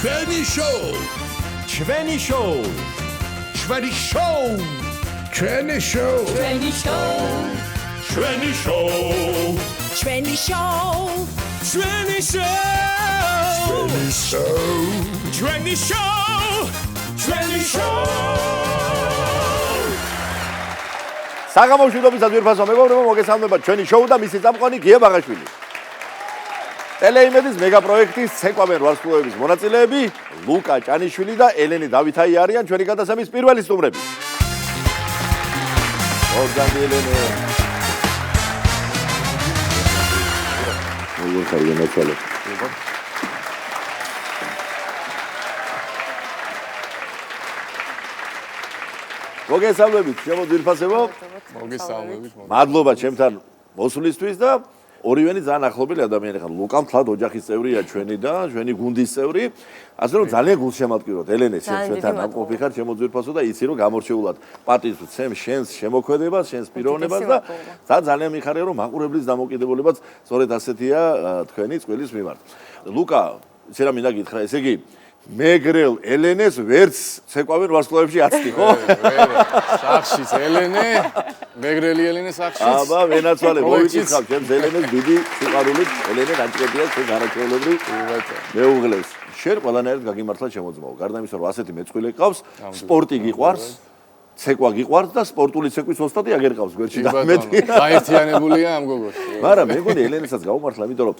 ჩვენი შოუ ჩვენი შოუ ჩვენი შოუ ჩვენი შოუ ჩვენი შოუ ჩვენი შოუ ჩვენი შოუ ჩვენი შოუ ჩვენი შოუ ჩვენი შოუ საგამოშვიდობის ძვირფასო მეგობრებო, მოგესალმება ჩვენი შოუ და მისი წამყვანი გია ბაღაშვილი. ტელეიმედის მეგა პროექტის ცეკვავენ ვარსკვლავების მონაწილეები ლუკა ჭანიშვილი და ელენე დავითაი არიან ჩვენი გადაცემის პირველი სტუმრები. ორგანდი ელენე. მოგესალმებით ნაცვალე. მოგესალმებით, ჩემო ძვირფასებო. მოგესალმებით. მადლობა ჩემთან მოსვლისთვის და ორივენი ძალიან ახლობელი ადამიანი ხარ. ლუკა მთლად ოჯახის წევრია ჩვენი და ჩვენი გუნდის წევრი. ასე რომ ძალიან გულშემატკივრობთ ელენე, ჩვენთან ამყოფი ხარ ჩემო ძვირფასო და იცი რომ გამორჩეულად პატივს ვცემ შენს შემოქმედებას, შენს პიროვნებას და ძალიან მიხარია რომ მაყურებლის დამოკიდებულებაც სწორედ ასეთია თქვენი წყვილის მიმართ. ლუკა, ისე რა მინდა გითხრა, ესე იგი მეგრელ ელენეს ვერც ცეკვავენ ვარსკვლავებში აცდი, ხო? სახშიც ელენე, მეგრელი ელენე სახშიც. აბა, ვენაცვალე, მოვიკითხავ ჩემს ელენეს დიდი სიყვარულით, ელენე განჭედია ჩვენ არაჩვეულებრივ მეუღლეს. შენ ყველანაირად გაგიმართლა შემოძმაო. გარდა იმისა, რომ ასეთი მეწყვილე გყავს, სპორტი გიყვარს, ცეკვა გიყვარს და სპორტული ცეკვის ოსტატი აგერ ყავს გვერდში და მეტი. გაერთიანებულია ამ გოგოს. მაგრამ მე მგონი ელენესაც გავუმართლა, იმიტომ რომ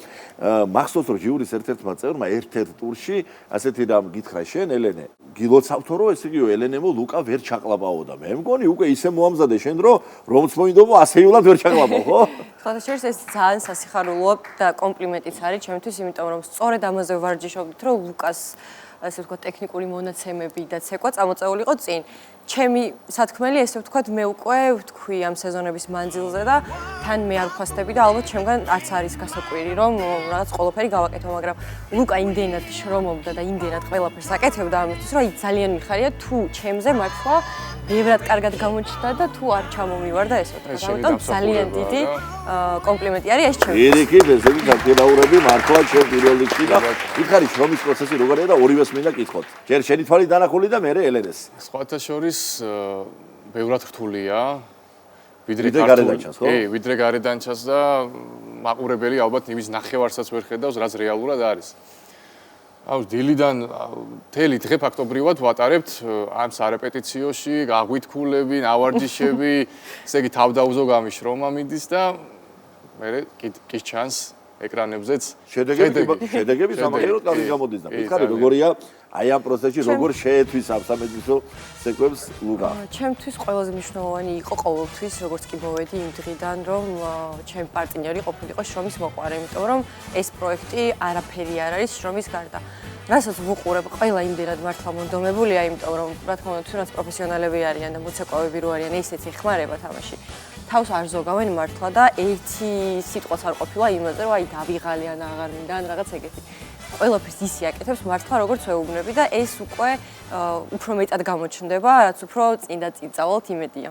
მახსოვს რომ ჟიურის ერთ-ერთმა წევრმა ერთ-ერთ ტურში ასეთი რამ გითხრა შენ ელენე, გილოცავთო რომ ესე იგი ელენემო ლუკა ვერ ჩაყლაპაო და მე მგონი უკვე ისე მოამზადე შენ რომც მოინდომო ასეულად ვერ ჩაყლაპაო, ხო? ხალხაშორის ეს ძალიან სასიხარულოა და კომპლიმენტიც არის ჩემთვის, იმიტომ რომ სწორედ ამაზე ვარჯიშობთ, რომ ლუკას ასე ვთქვათ ტექნიკური მონაცემები და ცეკვა წამოწეულიყო წინ. ჩემი სათქმელი ესე ვთქვათ მე უკვე ვთქვი ამ სეზონების მანძილზე და თან მე არ ვხასდები და ალბათ ჩემგან არც არის გასაკვირი რომ რაღაც ყველაფერი გავაკეთო, მაგრამ ლუკა იმდენად შრომობდა და იმდენად ყველაფერს აკეთებდა ამისთვის, რომ ძალიან მიხარია თუ ჩემზე მართლა ბევრად კარგად გამოჩნდა და თუ არ ჩამომივარ და ესე ვთქვათ. ამიტომ ძალიან დიდი კომპლიმენტი არის ეს ჩემთვის. პირიქით, ესე იგი გაგედაურები მართლა ჩემ პირველ რიგში და გითხარი შრომის პროცესი როგორია და ორივეს მინდა კითხოთ. ჯერ შენი თვალი დანახული და მე ელენეს. სხვათა შორის ბევრად რთულია. ვიდრე გარედანჩას, ხო? ვიდრე გარედანჩას და მაყურებელი ალბათ იმის ნახევარსაც ვერ ხედავს, რაც რეალურად არის. აუ დილიდან მთელი დღე ფაქტობრივად ვატარებთ ამ სარეპეტიციოში, გაგვითქულები, ნავარჯიშები, ესე იგი თავდაუზო გამიშრომა მიდის და მე კი ჩანს ეკრანებზეც შედეგები სამაგიეროდ კარგი გამოდის და მითხარი როგორია აი ამ პროცესში როგორ შეეთვის ამ სამედიცინო ცეკვებს ლუკა? ჩემთვის ყველაზე მნიშვნელოვანი იყო ყოველთვის, როგორც კი მოვედი იმ დღიდან, რომ ჩემი პარტნიორი ყოფილიყო შრომის მოყვარე, იმიტომ რომ ეს პროექტი არაფერი არ არის შრომის გარდა. რასაც ვუყურებ, ყველა იმდენად მართლა მონდომებულია, იმიტომ რომ რა თქმა უნდა, თუნდაც პროფესიონალები არიან და მოცეკვავები რო არიან, ისეც ეხმარება თამაში. თავს არ ზოგავენ მართლა და ერთი სიტყვაც არ ყოფილა იმაზე, რომ აი დავიღალე ან აღარ მინდა ან რაღაც ეგეთი. ყველაფერს ისი აკეთებს მართლა როგორც ვეუბნები და ეს უკვე უფრო მეტად გამოჩნდება, რაც უფრო წინ და წინ წავალთ იმედია.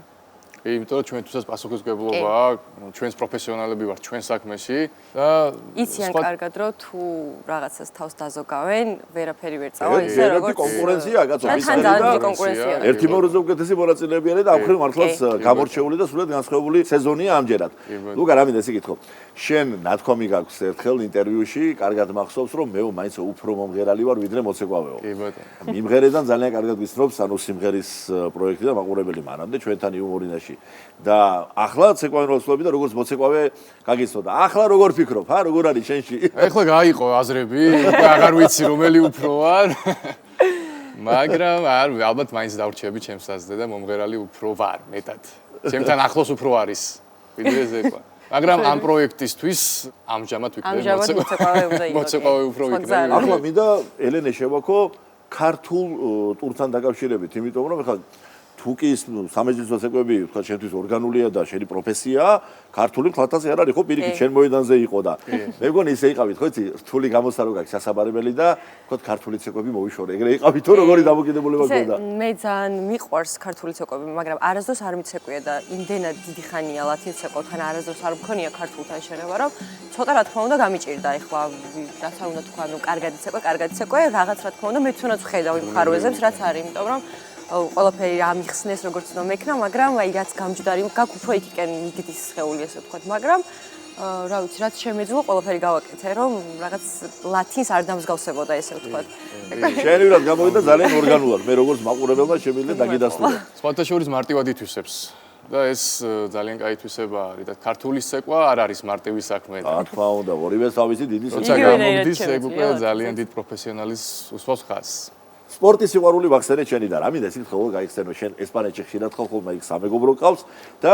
იმიტომ რომ ჩვენთვისაც პასუხისმგებლობაა, ჩვენს პროფესიონალები ვართ ჩვენ საქმეში და იციან კარგად რომ თუ რაღაცას თავს დაზოგავენ, ვერაფერი ვერ წავა ისე როგორც კონკურენციაა, კაცო, თან ძალიან კონკურენცია. ერთი მოროზე უკეთესი მონაწილეები არის და ამხრივ მართლაც გამორჩეული და სულად განსხვავებული სეზონია ამჯერად. ლუკა, რა მინდა ესე გითხო. შენ ნათქვამი გაქვს ერთხელ ინტერვიუში, კარგად მახსოვს რომ მე მაინც უფრო მომღერალი ვარ ვიდრე მოცეკვავეო. კი ბატონო. მიმღერედან ძალიან კარგად გიცნობს ანუ სიმღერის პროექტი და მაყურებელი მანამდე ჩვენთან იუმორინაში. და ახლა ცეკვავენ ვარსკვლავები და როგორც მოცეკვავე გაგიცნო და ახლა როგორ ფიქრობ, როგორ არის შენში? ეხლა გაიყო აზრები, უკვე აღარ ვიცი რომელი უფრო ვარ. მაგრამ ალბათ მაინც დავრჩები ჩემს აზრზე და მომღერალი უფრო ვარ მეტად. ჩემთან ახლოს უფრო არის ვიდრე ზეკვა. მაგრამ ამ პროექტისთვის ამჟამად ვიქნები მოცეკვავე უფრო ვიქნები. ახლა მინდა ელენე შევაქო ქართულ ტურთან დაკავშირებით, იმიტომ რომ ეხლა თუ კი ის სამეჯლისო ცეკვები თქვა შენთვის ორგანულია და შენი პროფესიაა, ქართული მთლათასი არ არის ხო პირიქით შენ მოედანზე იყო და მე მგონი ისე იყავით ხო იცი რთული გამოსა რო გაქვს სასაბარებელი და თქვა ქართული ცეკვები მოვიშორე ეგრე იყავით თუ როგორი დამოკიდებულება გქონდა მე ძალიან მიყვარს ქართული ცეკვები მაგრამ არასდროს არ მიცეკვია და იმდენად დიდი ხანია ლათინ ცეკვებთან არასდროს არ მქონია ქართულთან შერევა რომ ცოტა რა თქმა უნდა გამიჭირდა ეხლა რაც არ უნდა თქვა ნუ კარგად ცეკვე რაღაც რა თქმა უნდა მეც უნდა ვხედავ იმ ხარვეზებს რაც არის იმიტომ რომ ყველაფერი ამიხსნეს როგორც უნდა მექნა, მაგრამ აი რაც გამჯდარი გაქვს უფრო იქიდან მიგდის სხეული ესე ვთქვათ, მაგრამ რა ვიცი, რაც შემეძლო ყველაფერი გავაკეთე, რომ რაღაც ლათინს არ დამსგავსებოდა ესე ვთქვათ. შენივრად გამოვიდა ძალიან ორგანულად, მე როგორც მაყურებელმა შემიძლია დაგიდასტურა. სხვათა შორის მარტივად ითვისებს და ეს ძალიან კაი თვისება არის და ქართული ცეკვა არ არის მარტივი საქმე. რა თქმა უნდა, ორივე თავისი დიდი როცა გამოგდის ეგ უკვე ძალიან დიდ პროფესიონალის უსვავს ხაზს. სპორტის სიყვარული ვახსენე შენი და რა მინდა ისიც ხოლმე გაიხსენო შენ ესპანეთში ხშირად ხოლმე იქ სამეგობრო ყავს და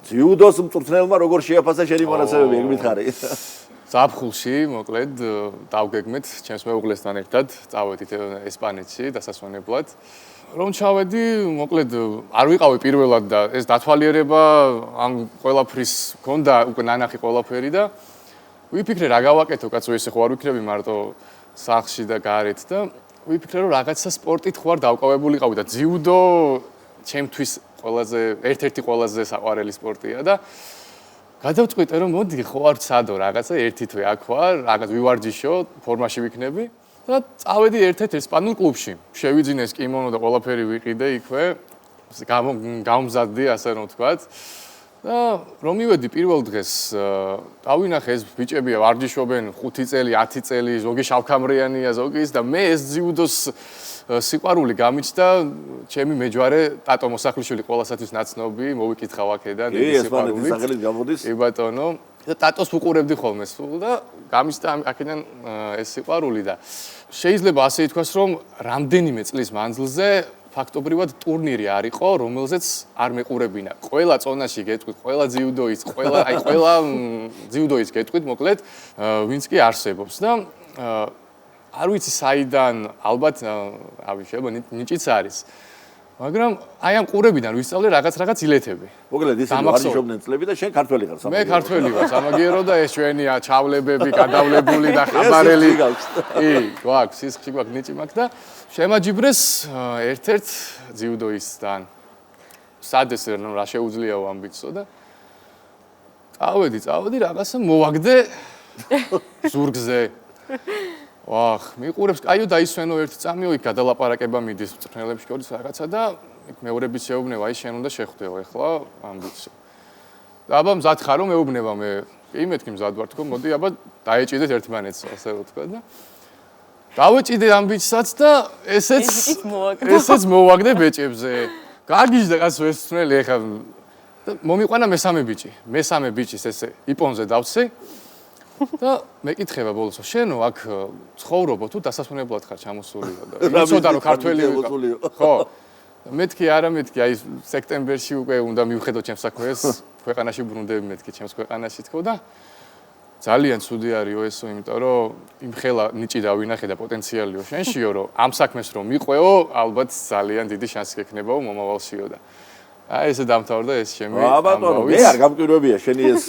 ძიუდოს მწვრთნელმა როგორ შეაფასა შენი მონაცემები ეგ მითხარი ზაფხულში მოკლედ დავგეგმეთ ჩემს მეუღლესთან ერთად წავედით ესპანეთში დასასვენებლად რომ ჩავედი მოკლედ არ ვიყავი პირველად და ეს დათვალიერება ამ ყველაფრის მქონდა უკვე ნანახი ყველაფერი და ვიფიქრე რა გავაკეთო კაცო ესე ხო არ ვიქნები მარტო სახლში და გარეთ და ვიფიქრე რომ რაღაცა სპორტით ხوار დავკავებულიყავი და ძიუდო ჩემთვის ყველაზე ერთ-ერთი ყველაზე საყვარელი სპორტია და გადავწყვიტე რომ მოდი ხო არ ვცადო რაღაცა ერთი თვე აქ ვარ რაღაც ვივარჯიშო ფორმაში ვიქნები და წავედი ერთ-ერთ ესპანურ კლუბში შევიძინე ეს კიმონო და ყველაფერი ვიყიდე იქვე გამომზადდი ასე რომ ვთქვათ და რომ მივედი პირველ დღეს დავინახე ეს ბიჭებია ვარჯიშობენ 5 წელი 10 წელი ზოგი შავქამრიანია ზოგი ის და მე ეს ძიუდოს სიყვარული გამიჩნდა ჩემი მეჯვარე ტატო მოსახლიშვილი ყოველასათვის ნაცნობი მოვიკითხავ აქედან ეს სიყვარული სახელით გამოდის კი ბატონო და ტატოს უყურებდი ხოლმე სულ და გამიჩნდა აქედან ეს სიყვარული და შეიძლება ასე ითქვას რომ რამდენიმე წლის მანძილზე ფაქტობრივად ტურნირი არისო, რომელზეც არ მეყურებინა. ყველა წონაში გეტყვით, ყველა ძიუდოის, ყველა ძიუდოის გეტყვით, მოკლედ, ვინც კი არსებობს და არ ვიცი საიდან, ალბათ, რავი, შეიძლება ნიჭიც არის. მაგრამ აი ამ ყურებიდან ვისწავლე რაღაც ilethები. მოკლედ ისინი ვარჯიშობდნენ წლები და შენ ქართველი ხარ სამაგიერო. მე ქართველი ვარ, სამაგიერო და ეს ჩვენია ჩავლებები, გადავლებული და ხაბარელი. კი, გვაქვს, სისხლში გვაქვს ნიჭი მაქვს და შემაჯიბრეს ერთ-ერთ ძიუდოისთან. სადეს რა შეუძლიაო ამბიცო და წავედი რაღაცა მოვაგდე ზურგზე. ვახ, მიყურებს, კაიო დაისვენო ერთი წამიო, იქ გადალაპარაკება მიდის მწვრთნელებს შორის რაღაცა და იქ მეორებიც შეუბნება, აი შენ უნდა შეხვდეო ახლა ამბიცო. და აბა მზად ხარო მეუბნება მე. კი, მეთქი მზად ვარ თქო, მოდი აბა დაეჭიდეთ ერთმანეთს, ასე ვთქვა და დავეჭიდე ამ ბიჭსაც და ესეც მოვაგდე ბეჭებზე. გაგიჟდა კაცო ეს მწვრთნელი ახლა და მომიყვანა მესამე ბიჭის ესე იპონზე დავცე. და მეკითხება ბოლოს შენო აქ ცხოვრობო თუ დასასვენებლად ხარ ჩამოსული და იცოდა რომ ქართველი ხო მეთქი აი სექტემბერში უკვე უნდა მივხედო ჩემს საქმეს ქვეყანაში ბრუნდები მეთქი ჩემს ქვეყანაში თქო და ძალიან ცუდი არისო ესო იმიტომ რომ იმ ხელა ნიჭი დავინახე და პოტენციალიო შენშიო რომ ამ საქმეს რომ მიყვეო ალბათ ძალიან დიდი შანსი გექნებაო მომავალშიო და აი ესე დამთავრდა ეს ჩემი ბატონო მე არ გამკვირვებია შენი ეს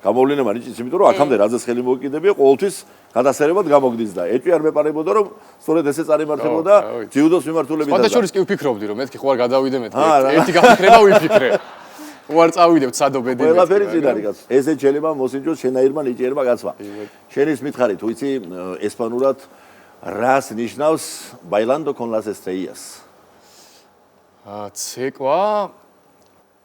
გამოვლენა ნიჭიც იმიტომ რომ აქამდე რაზეც ხელი მოვკიდებია ყოველთვის გადასერებად გამოგდის და ეჭვი არ მეპარებოდა რომ სწორედ ესე წარიმართებოდა ძიუდოს მიმართულებიდან და სხვადასხვა კი ვფიქრობდი რომ მეთქი ხო არ გადავიდე მეთქი ერთი გაფიქრება ვიფიქრე უარ წავიდებ ცადობედი მე ყველაფერი წინ არის კაცო ესე შეიძლება მოსინჯოს შენაირმა ნიჭიერმა კაცმა შენის მითხარი თუ იცი ესპანურად რას ნიშნავს bailando con las estrellas ცეკვა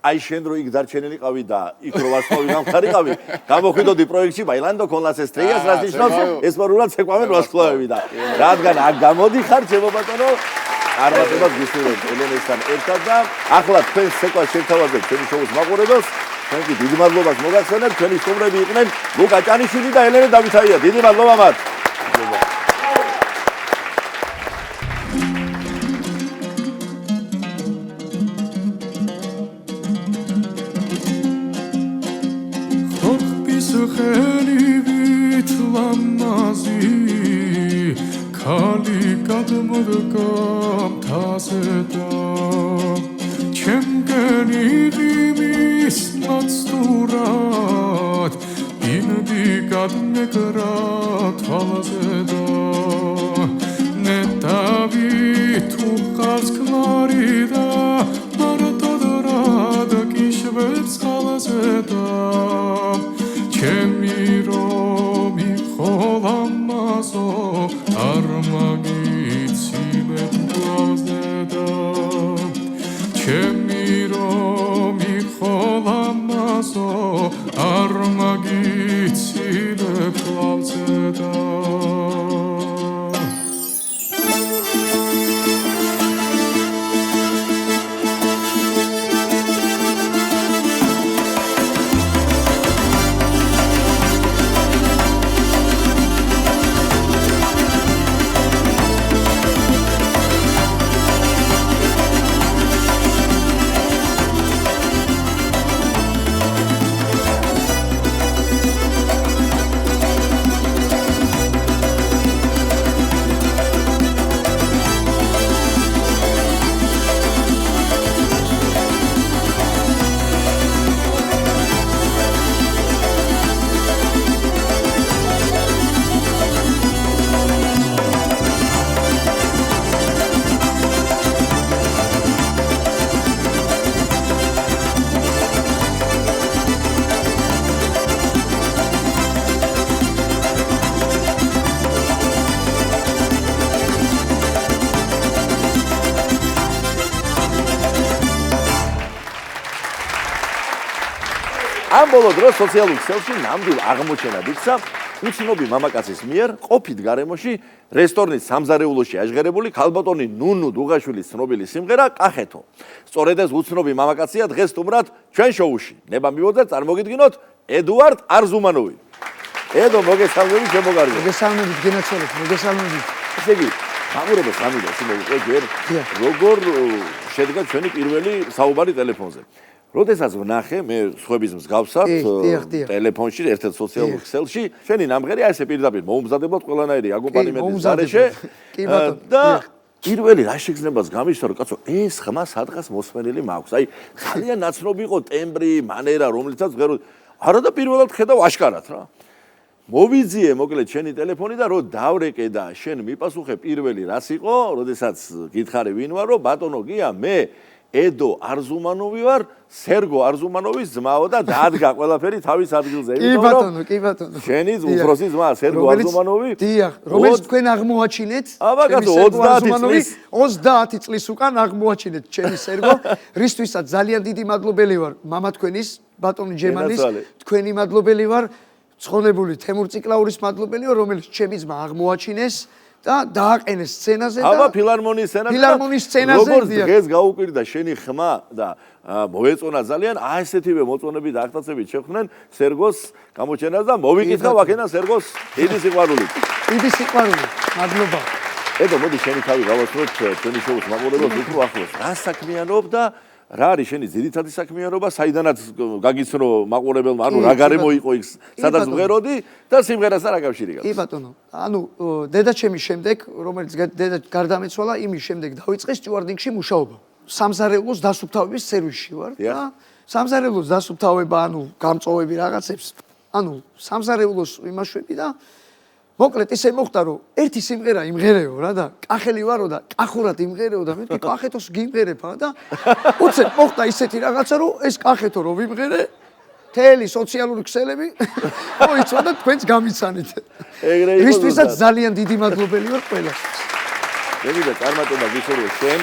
აი შენ რო იქ დარჩენილი ყავი და იქ რო ვასწავლი გამხარიყავი გამოხვიდოდი პროექტში bailando con las estrellas რას ნიშნავს ესპანურად ცეკვავენ ვარსკვლავები და რადგან აქ გამოდიხარ ჩემო ბატონო წარმატებას გისურვებ ელენესთან ერთად და ახლა თქვენ ცეკვას შევთავაზებთ ჩვენი შოუს მაყურებელს თქვენ კი დიდი მადლობას მოგახსენებთ ჩვენი სტუმრები იყვნენ ლუკა ჭანიშვილი და ელენე დავითაია დიდი მადლობა მათ ხელივით ლამაზი ქალი გადმოდგა მთაზე და ჩვენი ღიმის მაცდურად ინდიგად მეკრა თვალზე და ნეტავი თუ ყავს ქმარი და მარტოდ კიშვებს ხალაზე და ჩემი რომი ხოლამაზო არ მაგიცილებ გვალზე და ჩემი რომი ხოლამაზო არ მაგიცილებ გვალზე და ამ ბოლო დროს სოციალურ ქსელში ნამდვილ აღმოჩენად იქცა უცნობი მამაკაცის მიერ ყოფით გარემოში რესტორნის სამზარეულოში აჟღერებული ქალბატონი ნუნუ დუღაშვილის ცნობილი სიმღერა კახეთო. სწორედ ეს უცნობი მამაკაცია დღეს სტუმრად ჩვენ შოუში. ნება მივოძებთ წარმოგიდგინოთ ედუარდ არზუმანოვი. ედო მოგესალმებით შემოგარგეთ. მოგესალმებით გენაცვალეთ, მოგესალმებით. ესე იგი, გამურებას გამიდა სიმღერა ჯერ როგორ შედგა ჩვენი პირველი საუბარი ტელეფონზე. როდესაც ვნახე მე სხვების მსგავსად ტელეფონში ერთ-ერთ სოციალურ ქსელში შენი ნამღერი აი ესე პირდაპირ მოუმზადებლად ყველანაირი აკომპანიმენტის გარეშე და პირველი რა შეგრძნებას გამიშვა რომ კაცო ეს ხმა სადღაც მოსმენილი მაქვს აი ძალიან ნაცნობი იყო ტემბრი მანერა რომლითაც ღერო არა და პირველად ხედავ აშკარად რა მოვიძიე მოკლედ შენი ტელეფონი და რო დავრეკე და შენ მიპასუხე პირველი რას იყო როდესაც გითხარი ვინ ვარ რომ ბატონო გია მე ედო არზუმანოვი ვარ, სერგო არზუმანოვის ძმაო და დადგა ყველაფერი თავის ადგილზე. კი ბატონო. შენი უფროსი ძმა სერგო არზუმანოვი? დიახ, რომელიც თქვენ აღმოაჩინეთ. აბა კაცო 30 წლის უკან აღმოაჩინეთ ჩემი სერგო, რისთვისაც ძალიან დიდი მადლობელი ვარ მამა თქვენის, ბატონი ჯემალის, თქვენი მადლობელი ვარ, ცხონებული თემურ ციკლაურის მადლობელი ვარ, რომელიც ჩემი ძმა აღმოაჩინეს. და დააყენეს სცენაზე და აბა ფილარმონიის სცენაზე როგორც დღეს გაუკვირდა შენი ხმა და მოეწონა ძალიან აი ესეთივე მოწონები და აქტაცებით შეხვდნენ სერგოს გამოჩენას და მოვიკითხავ აქედან სერგოს დიდი სიყვარული მადლობა ედო მოდი შენი თავი გავასწროთ ჩვენი შოუს მაყურებელს უფრო ახლოს რა საქმიანობ და რა არის შენი ძირითადი საქმიანობა საიდანაც გაგიცნო მაყურებელმა ანუ რა გარემო იყო იქ სადაც ვღეროდი და სიმღერასთან რა კავშირი გაქვს კი ბატონო ანუ დედაჩემის შემდეგ რომელიც დედა გარდამეცვალა იმის შემდეგ დავიწყე სტიუარდინგში მუშაობა სამზარეულოს დასუფთავების სერვისში ვარ და სამზარეულოს დასუფთავება ანუ გამწოვები რაღაცებს ანუ სამზარეულოს იმაშვები და მოკლედ ისე მოხდა რომ ერთი სიმღერა იმღერეო რა და კახელი ვარო და კახურად იმღერეო და მეთქი კახეთოს გიმღერება და უცებ მოხდა ისეთი რაღაცა რომ ეს კახეთო რომ ვიმღერე თელი სოციალური ქსელები მოიცვა და თქვენს გამიცანით რისთვისაც ძალიან დიდი მადლობელი ვარ ყველას მეგიდა წარმატება გისურვებ შენ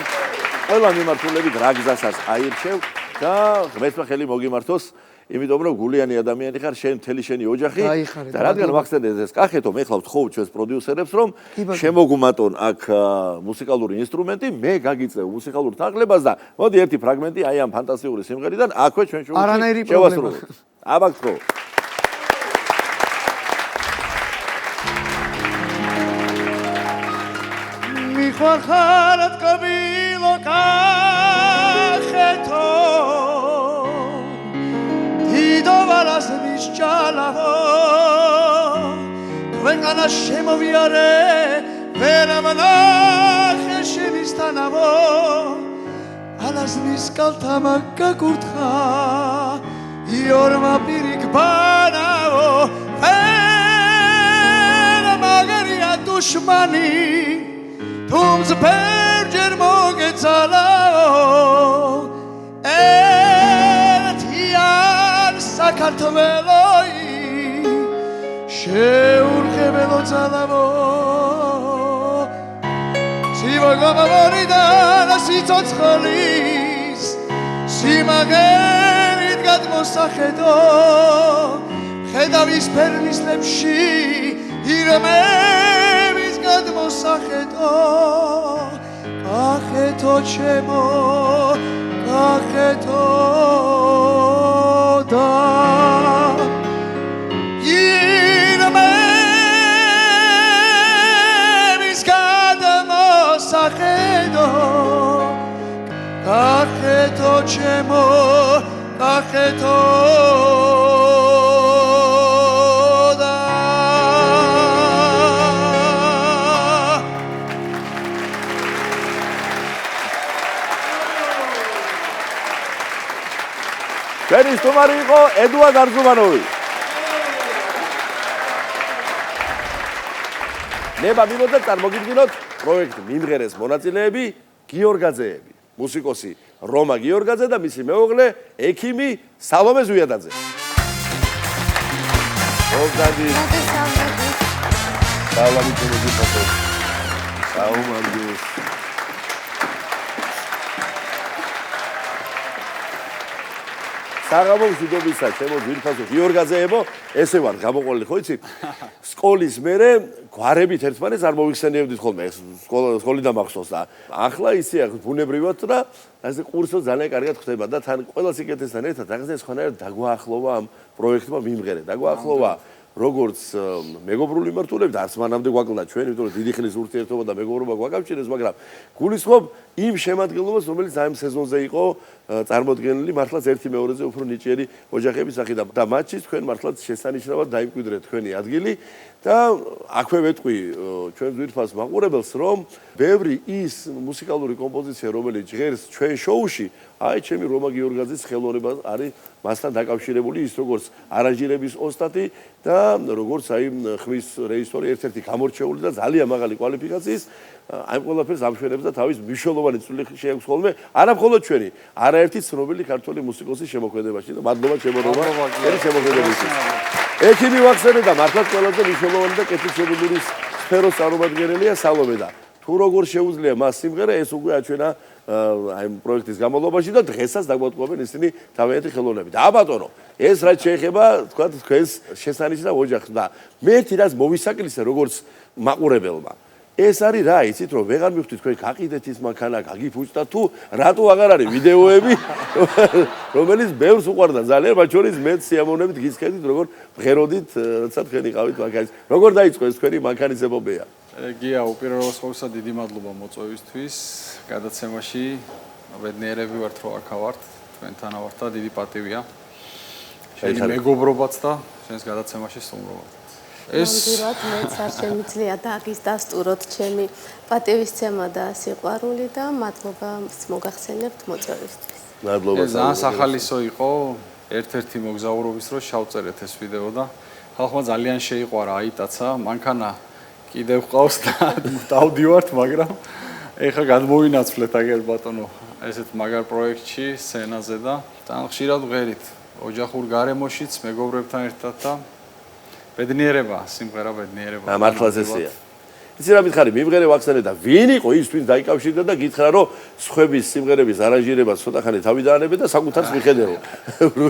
ყველა მიმართულებით რა გზასაც აირჩევ და ღმერთმა ხელი მოგიმართოს იმიტომ რომ გულიანი ადამიანი ხარ შენ მთელი შენი ოჯახი და რადგან ვახსენეთ ეს კახეთო მე ხლავთ ხო ჩვენს პროდიუსერებს რომ შემოგუმატონ აქ მუსიკალური ინსტრუმენტი მე გაგიწევ მუსიკალურ თაღლებას და მოდი ერთი ფრაგმენტი აი ამ ფანტასტიკური სიმღერიდან აქვე ჩვენ შევასრულოთ აბა ხო მიხარხარად კბილო კახეთო დიდოვალას მისჭალავო ქვეყანა შემოვიარე ვერამნახე შემისთანავო ალა ხაზნის კალთამა გაკურთხა იორმა პირი გბანაო ფერა მაგარია დუშმანი თუმცა ფერჯერ მოგეცალაო ერთიან საქართველოი შეურყებელო ძალავო სიმაგამავარიდან სიცოცხლის სიმაგერით გადმოსახედო ხედავის ფერნის ლებში ირმების გადმოსახედო კახეთო ჩემო კახეთო და კახეთო ჩემო კახეთო და ჩვენი სტუმარი იყო ედუარდ არზუმანოვი. ნება მიმოდა წარმოგიდგინოთ პროექტ მიმღერეს მონაწილეები გიორგაძეები. მუსიკოსი რომა გიორგაძე და მისი მეუღლე ექიმი სალომე ზვიადაძე. მოგდადი. სალამი გიორგაძე. საუმარჯოს. საღამო მშვიდობისა, ჩემო ძვირფასო გიორგაძეებო, ესე ვარ გამოყოლილი, ხო იცი? სკოლის მერე გვარებით ერთმანეთს არ მოვიხსენიებდით ხოლმე, სკოლიდან მახსოვს და ახლა ისეა ბუნებრივად და ასე კურსო ძალიან კარგად ხდება და თან ყველა სიკეთესთან ერთად რაღაცა სხვანაირად დაგვაახლოვა ამ პროექტმა მიმღერე, დაგვაახლოვა როგორც მეგობრული მართულები და არც მანამდე გვაკლდა ჩვენ, იმიტომ რომ დიდი ხნის ურთიერთობა და მეგობრობა გვაკავშირებს, მაგრამ გულისხმობ იმ შემადგენლობას, რომელიც ამ სეზონზე იყო წარმოდგენილი მართლაც ერთი მეორეზე უფრო ნიჭიერი ოჯახების სახიდან და მათში თქვენ მართლაც შესანიშნავად დაიმკვიდრეთ თქვენი ადგილი და აქვე ვეტყვი ჩვენ ძვირფას მაყურებელს, რომ ბევრი ის მუსიკალური კომპოზიცია, რომელიც ჟღერს ჩვენ შოუში, აი ჩემი რომა გიორგაძის ხელოვნება არის მასთან დაკავშირებული, ის როგორც არანჟირების ოსტატი და როგორც აი ხმის რეჟისორი, ერთ-ერთი გამორჩეული და ძალიან მაღალი კვალიფიკაციის აი ყველაფერს ამშვენებს და თავის მნიშვნელოვანი წვლილი შეაქვს ხოლმე არა მხოლოდ ჩვენი, არაერთი ცნობილი ქართველი მუსიკოსის შემოქმედებაში და მადლობა ჩემო რომა ეს შემოქმედებისთვის. ექიმი ვახსენე და მართლაც ყველაზე მნიშვნელოვანი და კეთილშობილი სფეროს წარმომადგენელია სალომე და თუ როგორ შეუძლია მას სიმღერა ეს უკვე აჩვენა აი პროექტის განმავლობაში და დღესაც დაგვატყობენ ისინი თავიანთი ხელოვნებით. და აბატონო, ეს რაც შეეხება თქვა თქვენს შესანიშნავ ოჯახს და მე ერთი რაც მოვისაკლისე როგორც მაყურებელმა ეს არის რა, იცით რომ ვეღარ მივხვდით თქვენ გაყიდეთ ის მანქანა, გაგიფუჭდა თუ რატო აღარ არის ვიდეოები, რომელიც ბევრს უყვარდა ძალიან, მათ შორის მეც სიამოვნებით გისხედით, როგორ მღეროდით, როცა თქვენ იყავით მანქანის. როგორ დაიწყო ეს თქვენი მანქანის ეპოპეა? გია, უპირველეს ყოვლისა დიდი მადლობა მოწვევისთვის. გადაცემაში ბედნიერები ვართ, რომ აქ ვართ, თქვენთან ვართ და დიდი პატივია. შენი მეგობრობაც და შენს გადაცემაში სტუმრობა. ნამდვილად მეც არ შემიძლია დაგის დასტუროთ ჩემი პატივისცემა და სიყვარული და მადლობა მოგახსენებთ მოწვევისთვის. მადლობა. ძალიან სახალისო იყო ერთ-ერთი მოგზაურობის დროს შავწერეთ ეს ვიდეო და ხალხმა ძალიან შეიყვარა, აიტაცა, მანქანა კიდევ ყავს და დავდივართ, მაგრამ ეხლა გადმოვინაცვლეთ აგერ ბატონო ესეთ მაგარ პროექტში, სცენაზე და ძალიან ხშირად ვღერით ოჯახურ გარემოშიც, მეგობრებთან ერთად და ბედნიერება, სიმღერა ბედნიერება. მართლაც ესეა. იცი რა მითხარი, მიმღერე ვახსენე და ვინ იყო ის, ვინ დაიკავშირდა და გითხრა, რომ სხვების სიმღერების არანჟირებას ცოტა ხანი თავი დაანებე და საკუთარს მიხედეო.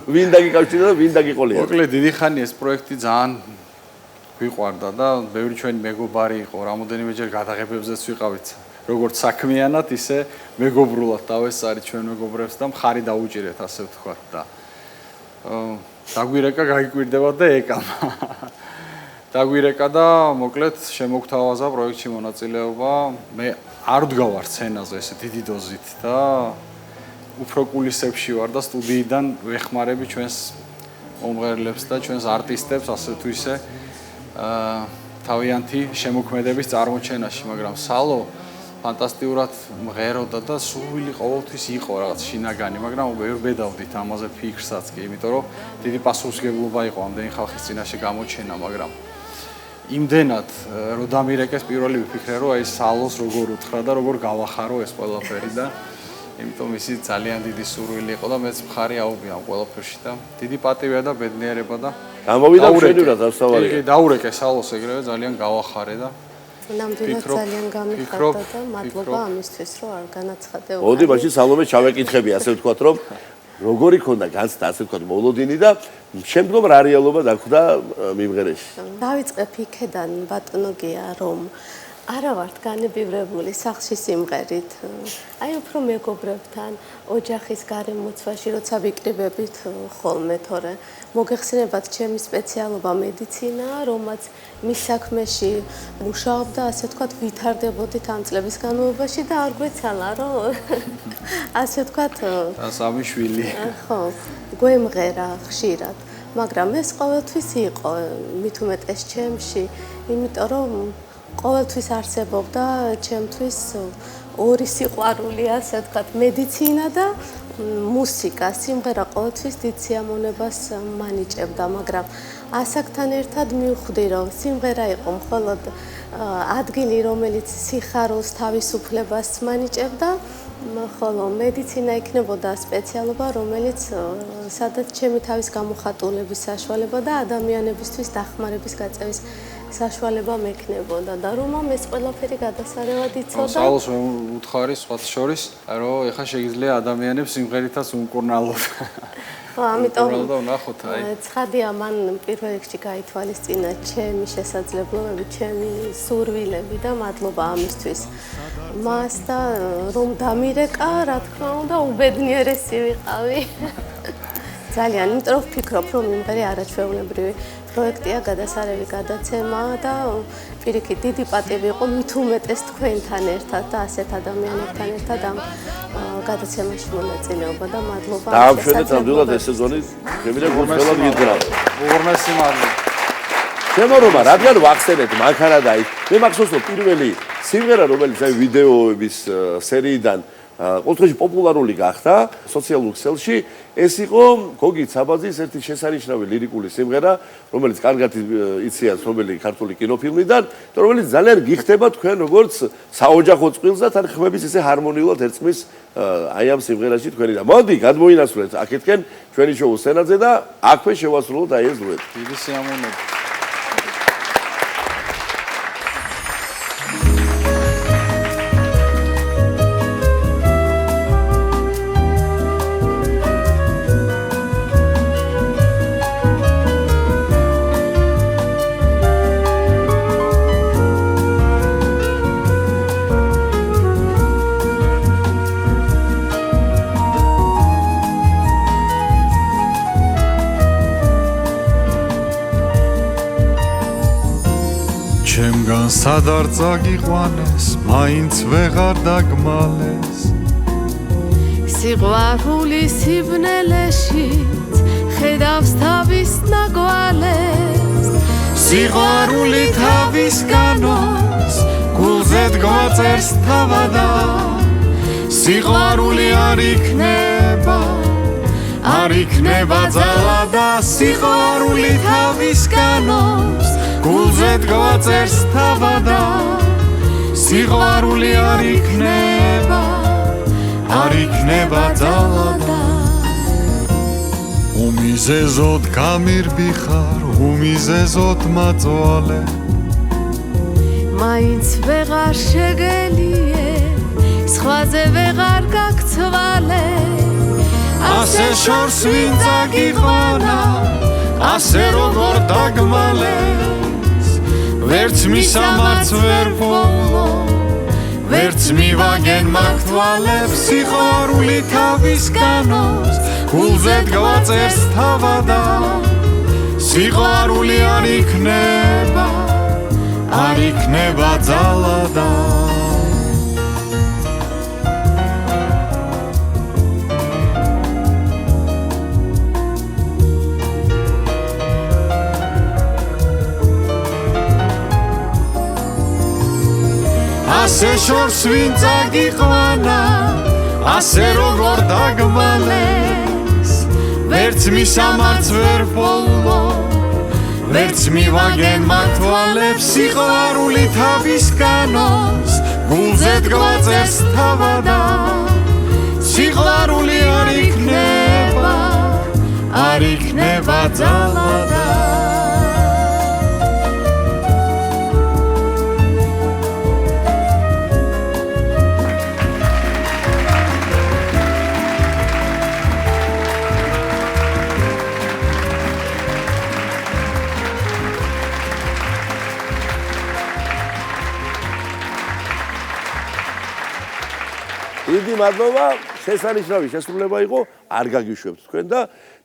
ვინ დაგიკავშირდა და ვინ დაგიყოლია. მოკლედ დიდი ხანი ეს პროექტი ძალიან გვიყვარდა და ბევრი ჩვენი მეგობარი იყო, რამოდენიმეჯერ გადაღებებზეც ვიყავით. როგორც საქმიანად, ისე მეგობრულად დავესწარით ჩვენ მეგობრებს და მხარი დაუჭირეთ, ასე ვთქვათ და დაგვირეკა, გაგიკვირდება და ეკამა. დაგვირეკა და მოკლედ შემოგთავაზა პროექტში მონაწილეობა. მე არ ვდგავარ სცენაზე ესე დიდი დოზით და უფრო კულისებში ვარ და სტუდიიდან ვეხმარები ჩვენს მომღერლებს და ჩვენს არტისტებს, ასე თუ ისე თავიანთი შემოქმედების წარმოჩენაში, მაგრამ სალო ფანტასტიკურად მღეროდა და სურვილი ყოველთვის იყო რაღაც შინაგანი, მაგრამ ვერ ვედავდით ამაზე ფიქრსაც კი, იმიტომ რომ დიდი პასუხისმგებლობა იყო ამდენი ხალხის წინაშე გამოჩენა, მაგრამ იმდენად რომ დამირეკეს პირველი ვიფიქრე რომ აი სალოს როგორ უთხრა და როგორ გავახარო ეს ყველაფერი და იმიტომ ისი ძალიან დიდი სურვილი იყო და მეც მხარი აუღია ამ ყველაფერში და დიდი პატივია და ბედნიერება და გამოვიდა მშვენივრად ასწავალი. კი, დაურეკე სალოს ეგრევე ძალიან გავახარე და ნამდვილად ძალიან გამიხარდა და მადლობა ამისთვის რომ არ განაცხადე. მოდი მაშინ სალომე ჩავეკითხები ასე ვთქვათ რომ როგორი ქონდა განცდა ასე ვთქვათ მოლოდინი და შემდგომ რა რეალობა დახვდა მიმღერეში. დავიწყებ იქედან ბატონო გია რომ არა ვართ განებივრებული სახლში სიმღერით. აი უფრო მეგობრებთან ოჯახის გარემოცვაში როცა ვიკრიბებით ხოლმე თორე მოგეხსენებათ ჩემი სპეციალობა მედიცინაა, რომაც მის საქმეში მუშაობდა, ასე ვთქვათ, ვითარდებოდით ამ წლების განმავლობაში და არ გვეცალა, რომ ასე ვთქვათ, სამი შვილი. ხო, გვემღერა ხშირად, მაგრამ ეს ყოველთვის იყო, მით უმეტეს ჩემში, იმიტომ რომ ყოველთვის არსებობდა ჩემთვის ორი სიყვარული, ასე ვთქვათ, მედიცინა და მუსიკა. სიმღერა ყოველთვის დიდ სიამოვნებას მანიჭებდა, მაგრამ ასაკთან ერთად მივხვდი, რომ სიმღერა იყო მხოლოდ ადგილი, რომელიც სიხარულს, თავისუფლებას მანიჭებდა, ხოლო მედიცინა იქნებოდა სპეციალობა, რომელიც სადაც ჩემი თავის გამოხატულების საშუალება და ადამიანებისთვის დახმარების გაწევის საშუალება მექნებოდა და რომ ამ ეს ყველაფერი გადასარევად იცოდა. სალოს უთხარი სხვათა შორის, რომ ეხლა შეიძლება ადამიანებს სიმღერითაც უმკურნალოთ. ხო, ამიტომ ვნახოთ აი. ცხადია, მან პირველ რიგში გაითვალისწინა ჩემი შესაძლებლობები, ჩემი სურვილები და მადლობა ამისთვის. მას და რომ დამირეკა, რა თქმა უნდა, უბედნიერესი ვიყავი. ძალიან, იმიტომ რომ ვფიქრობ, რომ იმღერი არაჩვეულებრივი პროექტია, გადასარევი გადაცემა და პირიქით დიდი პატივი იყო მით უმეტეს თქვენთან ერთად და ასეთ ადამიანებთან ერთად ამ გადაცემაში მონაწილეობა და მადლობა. დაამშვენეთ ნამდვილად ეს სეზონი, შემიძლია გულწრფელად გიძრაო. უღრმესი მადლობა. შემორობა, რადგან ვახსენეთ მანქანა და ის. მე მახსოვს რომ პირველი სიმღერა რომელიც აი ვიდეოების სერიიდან ყოველთვის პოპულარული გახდა სოციალურ ქსელში, ეს იყო გოგი ცაბაძის ერთი შესანიშნავი ლირიკული სიმღერა, რომელიც კარგად იციან ცნობილი ქართული კინოფილმიდან, რომელიც ძალიან გიხდება თქვენ როგორც საოჯახო წყვილს და თან ხმების ისე ჰარმონიულად ერწყმის აი ამ სიმღერაში თქვენი და მოდი გადმოინასრულეთ აქეთკენ ჩვენი შოუ სცენაზე და აქვე შევასრულოთ აი ეს დუეტი. დიდი სიამოვნება. ჩემგან სად არ წაგიყვანეს, მაინც ვეღარ დაგმალეს. სიყვარული სიბნელეშიც ხედავს თავის ნაგვალეს. სიყვარული თავის განოს, გულზე გვაწერს თავადა. სიყვარული არ იქნება ძალა და სიყვარული თავის განოს, გულზე გვაწერს თავადა. სიყვარული არ იქნება ძალა და უმიზეზოდ გამირბიხარ, უმიზეზოდ მაწვალე. მაინც ვეღარ შეგელიე, სხვაზე ვეღარ გაგცვალე. ასე შორს ვინ წაგიყვანა, ასე როგორ დაგმალეს. ვერც მისამარც ვერ პოვლო, ვერც მივაგენ მაგთვალებს. სიყვარული თავის განოს, გულზე გვაწერს თავადა. სიყვარული არ იქნება ძალა და ასე შორს ვინ წაგიყვანა ასე როგორ დაგმალეს ვერც მისამარც ვერ პოულო ვერც მივაგენ მათვალებს სიყვარული თავისკანოს გულზე დგლაწერს თავადა სიყვარული არ იქნება ძალადა დიდი მადლობა, შესანიშნავი შესრულება იყო, არ გაგიშვებთ თქვენ და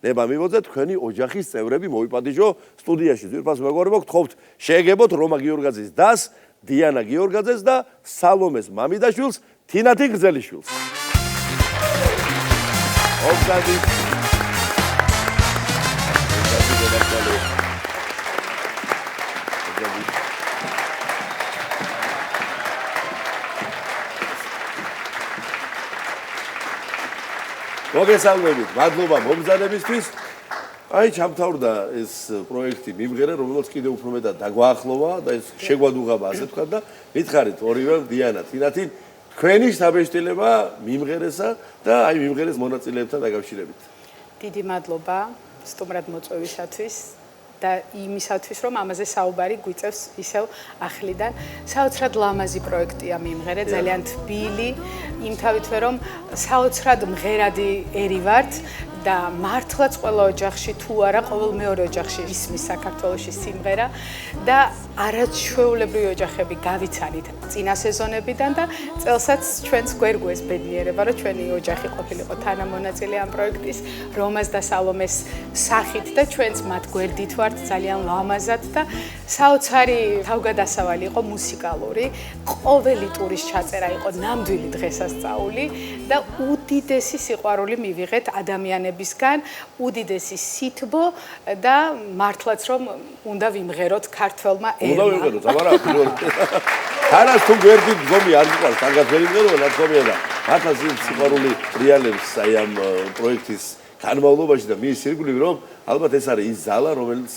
ნება მივოძეთ თქვენი ოჯახის წევრები მოიპატიჟო სტუდიაში. ძვირფას მეგობრებო, გთხოვთ შეეგებოთ რომა გიორგაძის დას, დიანა გიორგაძეს და სალომეს მამიდაშვილს, თინათი გრძელიშვილს. მოგესალმებით, მადლობა მომბრძანებისთვის. აი, ჩამთავრდა ეს პროექტი მიმღერე, რომელსაც კიდევ უფრო მეტად დაგვაახლოვა და ეს შეგვადუღაბა, ასე ვთქვათ და მითხარით ორივე დიანა, თინათი, თქვენი შთაბეჭდილება მიმღერესა და აი მიმღერეს მონაწილეებთან დაკავშირებით. დიდი მადლობა სტუმრად მოწვევისათვის და იმისათვის, რომ ამაზე საუბარი გვიწევს ისევ ახლიდან. საოცრად ლამაზი პროექტია მიმღერე, ძალიან თბილი, იმთავითვე რომ საოცრად მღერადი ერი ვართ და მართლაც ყველა ოჯახში თუ არა ყოველ მეორე ოჯახში ისმის საქართველოში სიმღერა და არაჩვეულებრივი ოჯახები გავიცანით წინა სეზონებიდან და წელსაც ჩვენს გვერგვეს ბედნიერება რომ ჩვენი ოჯახი ყოფილიყო თანამონაწილე ამ პროექტის რომას და სალომეს სახით და ჩვენც მათ გვერდით ვართ ძალიან ლამაზად და საოცარი თავგადასავალი იყო მუსიკალური ყოველი ტურის ჩაწერა იყო ნამდვილი დღესასწაული და უდიდესი სიყვარული მივიღეთ ადამიანებისგან უდიდესი სითბო და მართლაც რომ უნდა ვიმღეროთ ქართველმა ერმა. უნდა ვიმღეროთ, აბარა პირველ. თანაც თუ გვერდი მდგომი არ მიყვარს, კარგად ვერ იმღერო, ნათქვამია და მართლაც სიყვარული რეალებს აი ამ პროექტის განმავლობაში და მის ირგვლივ რომ ალბათ ეს არის ის ზალა, რომელიც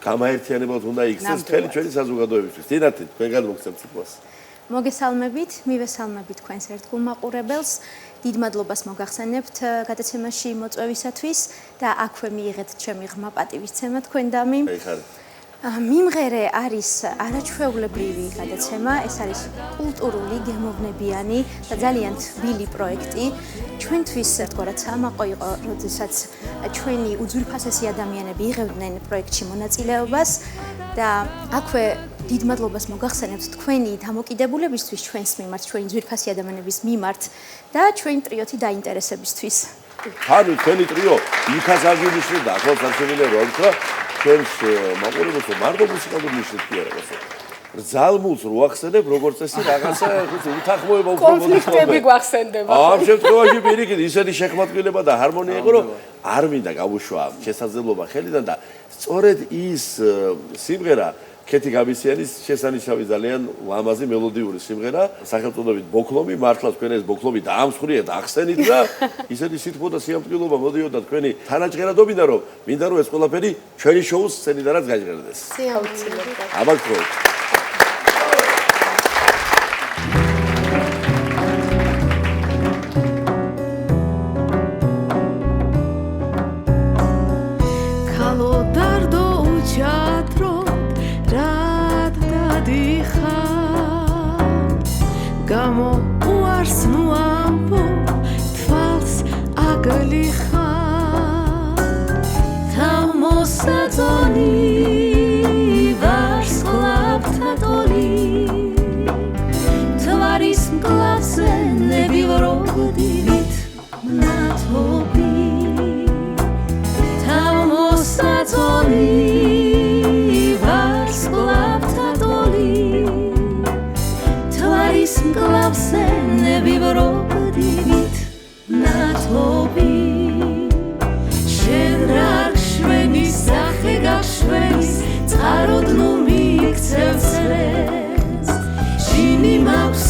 გამაერთიანებულად უნდა იქცეს მთელი ჩვენი საზოგადოებისთვის. თინათი, თქვენ გადმოგცემთ სიტყვას. მოგესალმებით, მივესალმებით თქვენს ერთგულ მაყურებელს. დიდ მადლობას მოგახსენებთ გადაცემაში მოწვევისათვის და აქვე მიიღეთ ჩემი ღრმა პატივისცემა თქვენდამი. მიმღერე არის არაჩვეულებრივი გადაცემა, ეს არის კულტურული, გემოვნებიანი და ძალიან თბილი პროექტი. ჩვენთვის ერთგვარად სამაყო იყო, როდესაც ჩვენი უძვირფასესი ადამიანები იღებდნენ პროექტში მონაწილეობას და აქვე დიდ მადლობას მოგახსენებთ თქვენი დამოკიდებულებისთვის ჩვენს მიმართ, ჩვენი ძვირფასი ადამიანების მიმართ და ჩვენი ტრიოთი დაინტერესებისთვის. ანუ თქვენი ტრიო იქაც აღინიშნა და ახლა სამშობლო რომ თქვა ჩვენს მაყურებელს მარტო მუსიკალური ნიშნით კი არა ასე. რძალმულს რო ახსენებ როგორც წესი რაღაცა უთანხმოება უფრო კონფლიქტები გვახსენდება. ამ შემთხვევაში პირიქით ისეთი შეხმატკივრება და ჰარმონია იყო რომ არ მინდა გავუშვა შესაძლებლობა ხელიდან და სწორედ ის სიმღერა ქეთი გაბისიანის შესანიშნავი ძალიან ლამაზი მელოდიური სიმღერა სახელწოდებით ბოკლომი მართლა თქვენ ეს ბოკლომი დაამსხვრიეთ ახსენით და ისეთი სითბო და სიამტკბილობა მოდიოდა თქვენი თანაჯღერადობიდან რომ მინდა რომ ეს ყველაფერი ჩვენი შოუს სცენიდანაც გაჟღერდეს. აუცილებლად. აბა Gamo uars nu ampo tfals aglicha Tamosadoni vars klaptadoli Tvaris mklase nebivrogdivit natobi Tamosadoni vars klaptadoli Tvaris mklase nebivrogdivit natobi Shenrakshveni sakhe gashvenis Tsarodnu miktsevsres Shini maps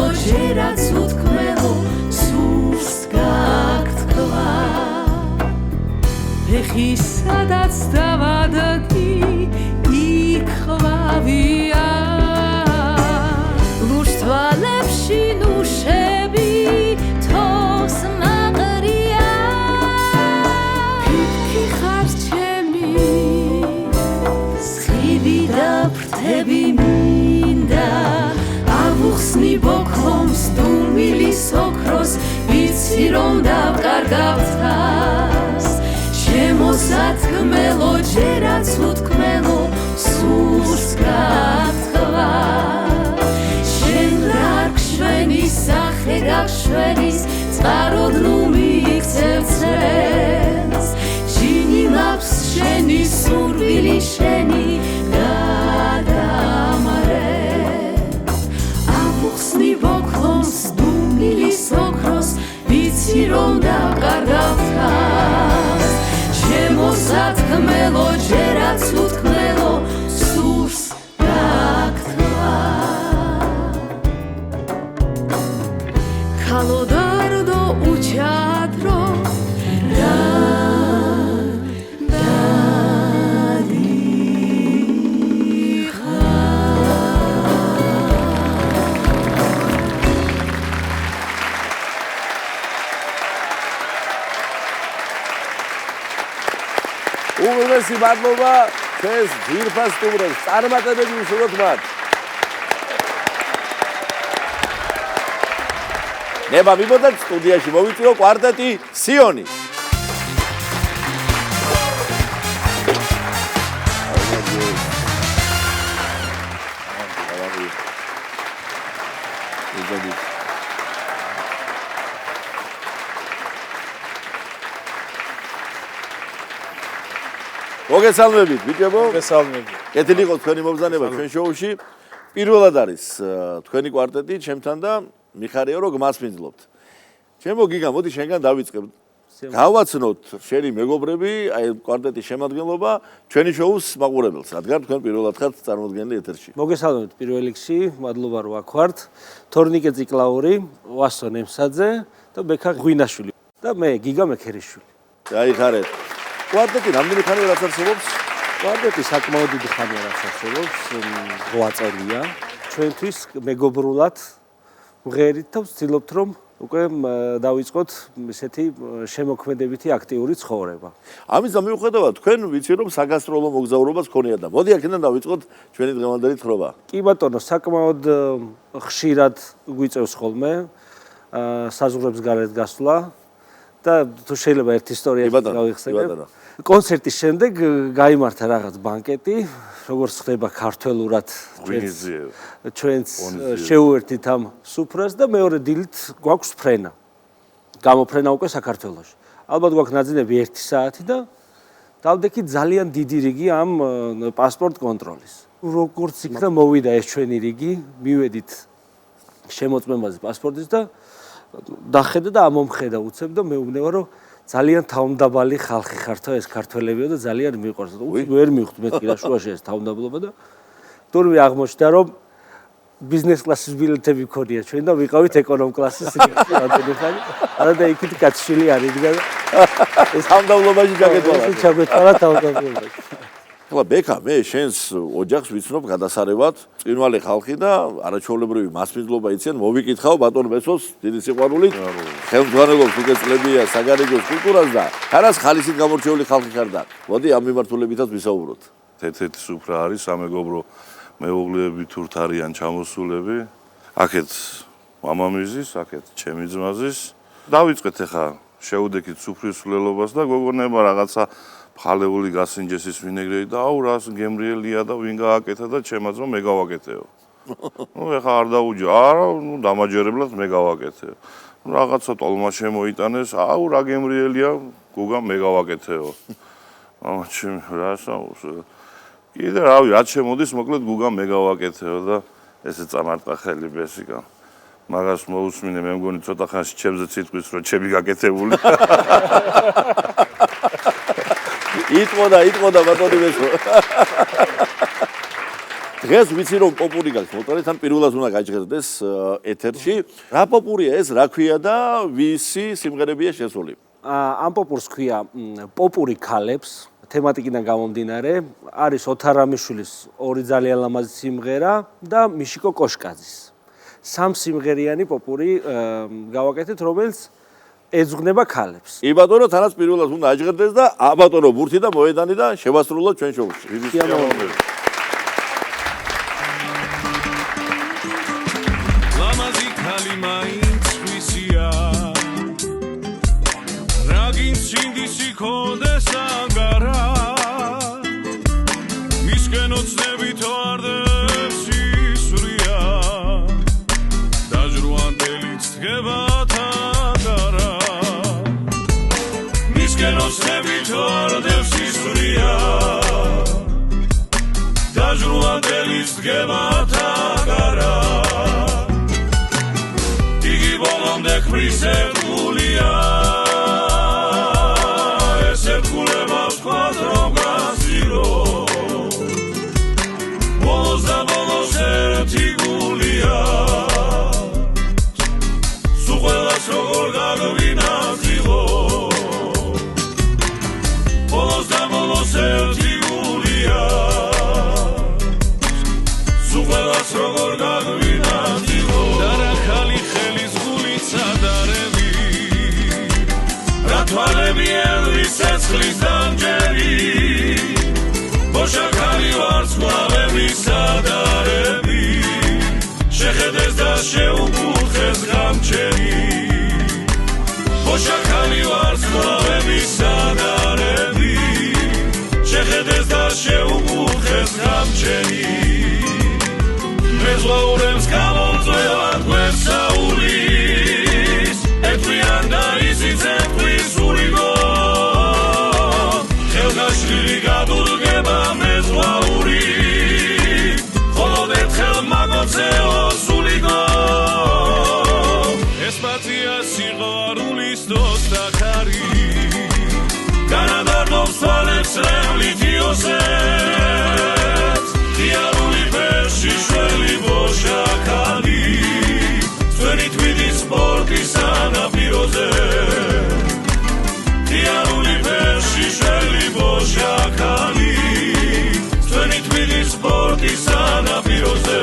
თქმელო ჯერაც უთქმელო სურს გაგთქვა ეხი სადაც დავადგი იქ ხვავია ლუშთვალებში ნუშები თოს მაყრია ფიქი ხარ ჩემი სხივი და ფრთები მინდა ავუხსნი ბოქრომს დუმილის ოქროს ვიცი რომ დავკარგავ თავს შემოსათქმელო ჯერაც უთქმელო სურს გაგთქვა შენ რა გშვენი სახე გაგშვენის წყაროდ ნუ მიიქცევ ცრემს ჟინილავს შენი სურვილი შენი ავუხსნი ბოქრომს დუმილის ოქროს ვიცი რომ დავკარგავ თავს შემოსათქმელო ჯერაც უთქმელო სურს გაგთქვა ქალოდარდო უჩადრო უმრავლესი მადლობა ჩვენს ძვირფას სტუმრებს. წარმატებები უშუროთ მათ. ნება მიბოდეთ სტუდიაში მოვიწვიო კვარტეტი სიონი. მოგესალმებით, ბიჭებო. მოგესალმებით. კეთილი იყოს თქვენი მობრძანება ჩვენ შოუში. პირველად არის თქვენი კვარტეტი ჩემთან და მიხარია რომ გმასმინძლობთ. ჩემო გიგა, მოდი შენგან დავიწყებ. გავაცნოთ შენი მეგობრები, აი კვარტეტის შემადგენლობა ჩვენი შოუს მაყურებელს, რადგან თქვენ პირველად ხართ წარმოდგენილი ეთერში. მოგესალმებით პირველ რიგში, მადლობა რომ აქ ვართ. თორნიკე ციკლაური, ვასო ნემსაძე და ბექა ღვინაშვილი და მე გიგა მექერიშვილი. გაიხარეთ. კვარტეტი რამდენი ხანია რაც არსებობს? კვარტეტი საკმაოდ დიდი ხანია რაც არსებობს, 8 წელია. ჩვენთვის მეგობრულად მღერით და ვცდილობთ რომ უკვე დავიწყოთ ესეთი შემოქმედებითი აქტიური ცხოვრება. ამისა მიუხედავად თქვენ ვიცი რომ საგასტროლო მოგზაურობას გქონიათ და მოდი აქედან დავიწყოთ ჩვენი დღევანდელი თხრობა. კი ბატონო, საკმაოდ ხშირად გვიწევს ხოლმე საზღვრებს გარეთ გასვლა და თუ შეიძლება ერთი ისტორია გავიხსენებ. კონცერტის შემდეგ გაიმართა რაღაც ბანკეტი, როგორც ხდება ქართველურად ჩვენს შეუერთდით ამ სუფრას და მეორე დილით გვაქვს ფრენა. გამოფრენა უკვე საქართველოში. ალბათ გვაქვს ნაძინები 1 საათი და დავდექით ძალიან დიდი რიგი ამ პასპორტ კონტროლის. როგორც იქნა მოვიდა ეს ჩვენი რიგი, მივედით შემოწმებაზე პასპორტის და დახედა და ამომხედა უცებ და მეუბნება რომ ძალიან თავმდაბალი ხალხი ხართო ეს ქართველებიო და ძალიან მიყვარს. ვერ მივხვდი მეთქი რა შუაში ეს თავმდაბლობა და თურმე აღმოჩნდა რომ ბიზნეს კლასის ბილეთები ქონია ჩვენ და ვიყავით ეკონომ კლასის რამდენი ხანი. არა და იქით კაცშვილი არ იდგა და ეს თავმდაბლობაში ჩაგეთვალა. ეს ჩაგეთვალა თავმდაბლობაში. ეხლა ბექა მე შენს ოჯახს ვიცნობ გადასარევად, წინვალი ხალხი და არაჩვეულებრივი მასპინძლობა იციან, მოვიკითხავ ბატონ ბესოს დიდი სიყვარულით. ხელმძღვანელობს უკვე წლებია საგარეჯოს კულტურას და არას ხალისით გამორჩეული ხალხი ხარ და მოდი ამ მიმართულებითაც ვისაუბროთ. ერთ-ერთი სუფრა არის სამეგობრო მეუღლეები თურთ არიან ჩამოსულები. აქეთ მამამისის, აქეთ ჩემი ძმაზის. დავიწყეთ ახლა შეუდექით სუფრის სულელობას და გოგონება რაღაცა ხალეული გასინჯესის ვინეგრეტი და აუ რას გემრიელია და ვინ გააკეთა და ჩემაც რომ მე გავაკეთეო. ნუ ეხა არ დაუჯო, არა, ნუ დამაჯერებლად მე გავაკეთეო. რაღაცა ტოლმა შემოიტანეს, აუ რა გემრიელია, გოგა მე გავაკეთეო. აუ ჩემ რასაუს. კიდე რავი, რაც შემოდის, მოკლედ გუგა მე გავაკეთეო და ესე წამარტყა ხელი ბესიკა. მაგას მოусმინე მე მგონი ცოტა ხანში ჩემზე ციტყვის რომ ჩემი გაკეთებული. იტყოდა ბატონი ბესო. დღეს ვიცი რომ პოპური გაქვს მოწერეთ, ან პირველად უნდა გაიჭრდეს ეთერში. რა პოპურია ეს, რა ქვია და ვისი სიმღერებია შესული? ამ პოპურს ქვია პოპური ქალებს, თემატიკიდან გამომდინარე, არის ოთარ რამიშვილის ორი ძალიან ლამაზი სიმღერა და მიშიკო კოშკაძის. სამ სიმღერიანი პოპური გავაკეთეთ, რომელიც ეძღვნება ქალებს. კი ბატონო, თანაც პირველად უნდა აჭრდეს და აბატონო ბურთი და მოედანი და შევასრულოთ ჩვენ შოუში. ლამაზი ქალი მაინც ვისია რაგინც ინდისი ქონდეს ანგარა მისკენ ოცნებით ვარდებს ისვრია დაჟრუანტელიც დგება თანგარა მისკენ ოცნებით ვარდებს ისვრია დაჟრუანტელიც დგება თანგარა იგი ბოლომდე ქმრის ერთგულია ეს ერთგულება ვთქვათ რომ გასწირო ბოლოს და ბოლოს ერთი გულია სულ ყველას როგორ გაგვინახილო ბოლოს და ბოლოს ერთი გულია სულ ყველას როგორ გაგვინახილო და რა ხალი ხელის გულით სადარები რა თვალები ელვის ცეცხლის დამჯერი ბოშაქარი ვარცხლავები სადარები შეხედეს და შეუკურხეს გამჩერი ბოშაქარი ვარცხლავები სადარები შეხედეს და შეუკურხეს გამჩერი მეზღვაურებს გამომწვევად გვერდსაულის ერთგვიან და ისიც ერთგვის ურიგო ხელგაშლილი გადურგება მეზღვაური მხოლოდ ერთხელ მაგოცეო სულიგო ესპაცია სიყვარულის დოსტაქარი განადარდობს თვალებს რემლით იოსებს ღიარული ფერში შველი ბოშაქალი ძველი თვიდის სპორტის ანაპიროზე ღიარული ფერში შველი ბოშაქალი ძველი თვიდის სპორტის ანაპიროზე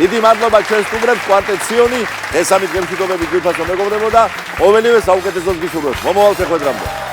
დიდი მადლობა ჩვენს სტუმრებს კვარტეტ სიონი. ეს ამით გემშვიდობებით გვიფასო მეგობრებო და ყოველივე საუკეთესოს გისურვებთ. მომავალ შეხვედრამდე.